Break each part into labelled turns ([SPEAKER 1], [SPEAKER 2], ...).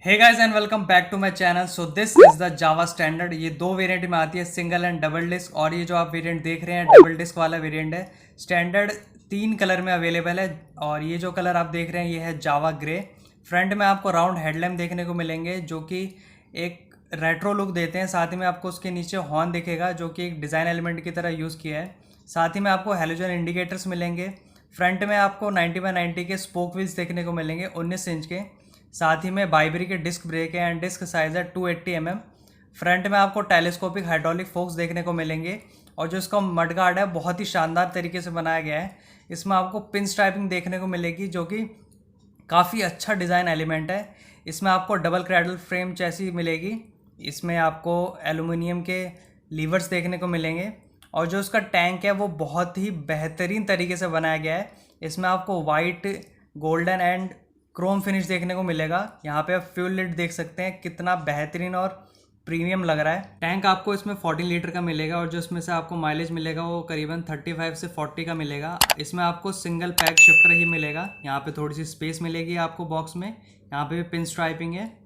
[SPEAKER 1] Hey guys and welcome back to my channel. So this is the Java standard. ये दो variant में आती है, सिंगल एंड डबल डिस्क। और ये जो आप वेरिएंट देख रहे हैं डबल डिस्क वाला वेरिएंट है। स्टैंडर्ड 3 कलर में अवेलेबल है और ये जो कलर आप देख रहे हैं ये है जावा ग्रे। फ्रंट में आपको राउंड हेडलैम्प देखने को मिलेंगे जो कि एक रेट्रो लुक देते हैं। साथ ही में आपको उसके नीचे हॉर्न दिखेगा जो कि एक डिज़ाइन एलिमेंट की तरह यूज़ किया है। साथ ही में आपको हेलोजन इंडिकेटर्स मिलेंगे। फ्रंट में आपको 90x90 के स्पोक व्हील्स देखने को मिलेंगे 19 इंच के। साथ ही में बाइबरी के डिस्क ब्रेक है एंड डिस्क साइज है 280 mm। फ्रंट में आपको टेलीस्कोपिक हाइड्रोलिक फोक्स देखने को मिलेंगे और जो इसका मड गार्ड है बहुत ही शानदार तरीके से बनाया गया है। इसमें आपको पिन स्ट्राइपिंग देखने को मिलेगी जो कि काफ़ी अच्छा डिज़ाइन एलिमेंट है। इसमें आपको डबल क्रैडल फ्रेम चैसी मिलेगी। इसमें आपको एल्युमिनियम के लीवर्स देखने को मिलेंगे और जो इसका टैंक है वो बहुत ही बेहतरीन तरीके से बनाया गया है। इसमें आपको white, golden and Chrome finish देखने को मिलेगा। यहाँ पे आप फ्यूल लिड देख सकते हैं कितना बेहतरीन और प्रीमियम लग रहा है। टैंक आपको इसमें 14 लीटर का मिलेगा और जो इसमें से आपको माइलेज मिलेगा वो करीबन 35 से 40 का मिलेगा। इसमें आपको सिंगल पैक शिफ्टर ही मिलेगा। यहाँ पे थोड़ी सी स्पेस मिलेगी आपको बॉक्स में। यहाँ पे भी पिन स्ट्राइपिंग है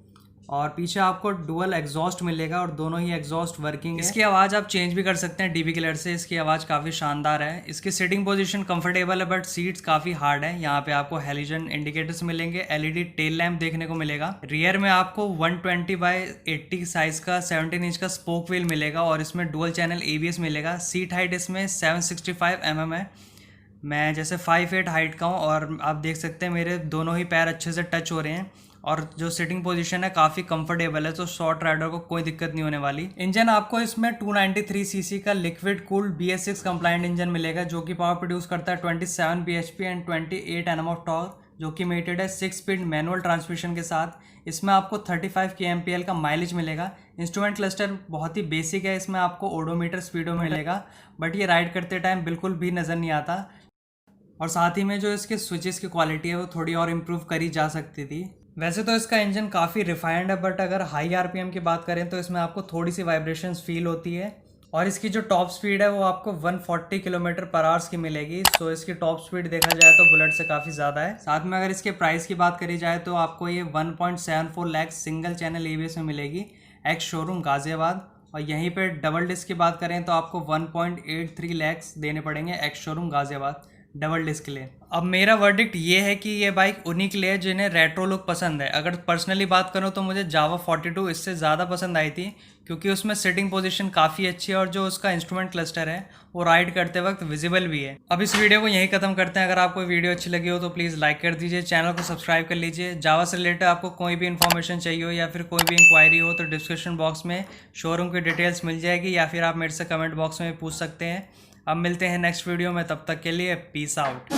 [SPEAKER 1] और पीछे आपको डुअल एग्जॉस्ट मिलेगा और दोनों ही एग्जॉस्ट वर्किंग है। इसकी आवाज़ आप चेंज भी कर सकते हैं डीबी किलर से। इसकी आवाज़ काफ़ी शानदार है। इसकी सिटिंग पोजीशन कंफर्टेबल है बट सीट्स काफ़ी हार्ड है। यहाँ पे आपको हेलोजन इंडिकेटर्स मिलेंगे, एलईडी टेल लैम्प देखने को मिलेगा। रियर में आपको 120x80 साइज का 17 इंच का स्पोक व्हील मिलेगा और इसमें डुअल चैनल ABS मिलेगा। सीट हाइट इसमें 765 mm है। मैं जैसे 5'8" हाइट का हूँ और आप देख सकते हैं मेरे दोनों ही पैर अच्छे से टच हो रहे हैं और जो सिटिंग पोजीशन है काफ़ी कंफर्टेबल है, तो शॉर्ट राइडर को कोई दिक्कत नहीं होने वाली। इंजन आपको इसमें 293 सीसी का liquid cooled BS6 complaint engine मिलेगा जो कि पावर प्रोड्यूस करता है 27 bhp and 28 Nm of torque, जो कि मेटेड है 6 स्पीड मैनुअल ट्रांसमिशन के साथ। इसमें आपको 35 kmpl का माइलेज मिलेगा। इंस्ट्रूमेंट क्लस्टर बहुत ही बेसिक है। इसमें आपको ओडोमीटर, स्पीडोमीटर मिलेगा बट ये राइड करते टाइम बिल्कुल भी नज़र नहीं आता। और साथ ही में जो इसके स्विचेस की क्वालिटी है वो थोड़ी और इम्प्रूव करी जा सकती थी। वैसे तो इसका इंजन काफ़ी रिफाइंड है बट अगर हाई RPM की बात करें तो इसमें आपको थोड़ी सी वाइब्रेशंस फील होती है। और इसकी जो टॉप स्पीड है वो आपको 140 km/h की मिलेगी। सो इसकी टॉप स्पीड देखा जाए तो बुलेट से काफ़ी ज़्यादा है। साथ में अगर इसके प्राइस की बात करी जाए तो आपको ये 1.74 लाख सिंगल चैनल ABS में मिलेगी एक्स शोरूम गाजियाबाद। और यहीं पे डबल डिस्क की बात करें तो आपको 1.83 लाख देने पड़ेंगे ex showroom Ghaziabad double disc के लिए। अब मेरा वर्डिक्ट ये है कि ये बाइक उन्हीं के लिए जिन्हें रेट्रो लुक पसंद है। अगर पर्सनली बात करूँ तो मुझे जावा 42 इससे ज़्यादा पसंद आई थी क्योंकि उसमें सिटिंग पोजीशन काफ़ी अच्छी है और जो उसका इंस्ट्रूमेंट क्लस्टर है वो राइड करते वक्त विजिबल भी है। अब इस वीडियो को यहीं ख़त्म करते हैं। अगर आपको वीडियो अच्छी लगी हो तो प्लीज़ लाइक कर दीजिए, चैनल को सब्सक्राइब कर लीजिए। जावा से रिलेटेड आपको कोई भी इन्फॉर्मेशन चाहिए हो या फिर कोई भी इंक्वायरी हो तो डिस्क्रिप्शन बॉक्स में शोरूम की डिटेल्स मिल जाएगी या फिर आप मेरे से कमेंट बॉक्स में पूछ सकते हैं। अब मिलते हैं नेक्स्ट वीडियो में, तब तक के लिए पीस आउट।